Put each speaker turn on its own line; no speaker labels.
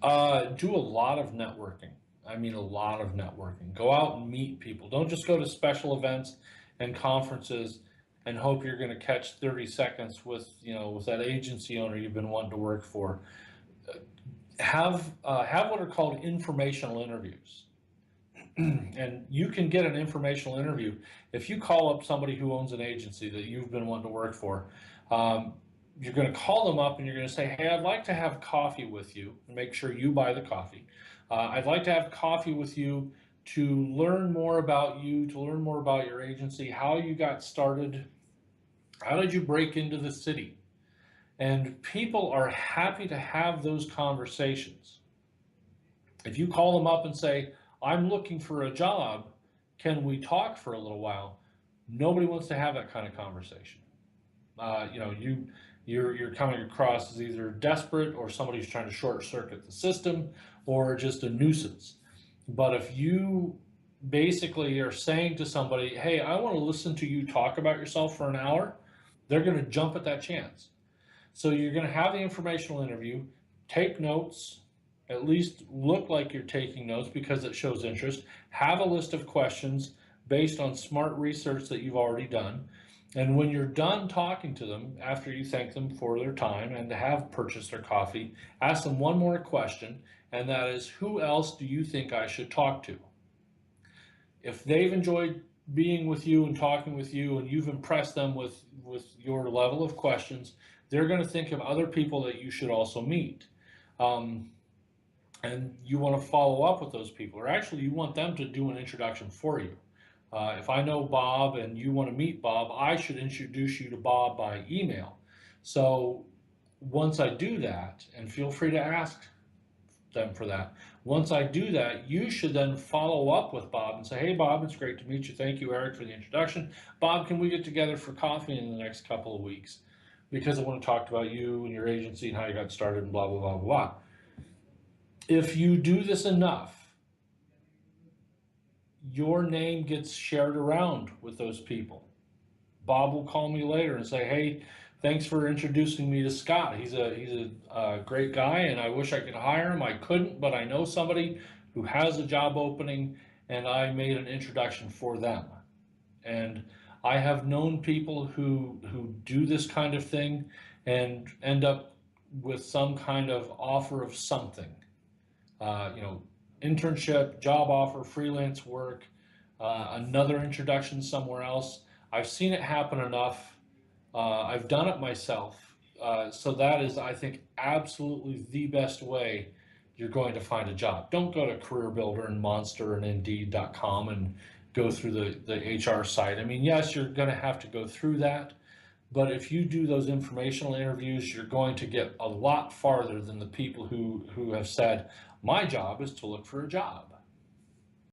Do a lot of networking. I mean, a lot of networking. Go out and meet people. Don't just go to special events and conferences and hope you're going to catch 30 seconds with that agency owner you've been wanting to work for. Have what are called informational interviews. And you can get an informational interview if you call up somebody who owns an agency that you've been wanting to work for. Um, you're going to call them up and you're going to say, hey, I'd like to have coffee with you, and make sure you buy the coffee. I'd like to have coffee with you to learn more about you, to learn more about your agency, how you got started, how did you break into the city? And people are happy to have those conversations. If you call them up and say, I'm looking for a job, can we talk for a little while? Nobody wants to have that kind of conversation. You're coming across as either desperate or somebody who's trying to short circuit the system or just a nuisance. But if you basically are saying to somebody, hey, I want to listen to you talk about yourself for an hour, they're going to jump at that chance. So you're going to have the informational interview, take notes, at least look like you're taking notes because it shows interest, have a list of questions based on smart research that you've already done. And when you're done talking to them, after you thank them for their time and to have purchased their coffee, ask them one more question, and that is, who else do you think I should talk to? If they've enjoyed being with you and talking with you and you've impressed them with your level of questions, they're going to think of other people that you should also meet. And you want to follow up with those people, or actually you want them to do an introduction for you. If I know Bob and you want to meet Bob, I should introduce you to Bob by email. So once I do that, and feel free to ask them for that, once I do that, you should then follow up with Bob and say, hey Bob, it's great to meet you. Thank you, Eric, for the introduction. Bob, can we get together for coffee in the next couple of weeks? Because I want to talk about you and your agency and how you got started and blah, blah, blah, blah. If you do this enough, your name gets shared around with those people. Bob will call me later and say, hey, thanks for introducing me to Scott. He's a great guy and I wish I could hire him. I couldn't, but I know somebody who has a job opening and I made an introduction for them. And I have known people who do this kind of thing and end up with some kind of offer of something. Internship, job offer, freelance work, another introduction somewhere else. I've seen it happen enough. I've done it myself. So that is, I think, absolutely the best way you're going to find a job. Don't go to CareerBuilder and Monster and Indeed.com and go through the HR site. I mean, yes, you're going to have to go through that. But if you do those informational interviews, you're going to get a lot farther than the people who have said, my job is to look for a job.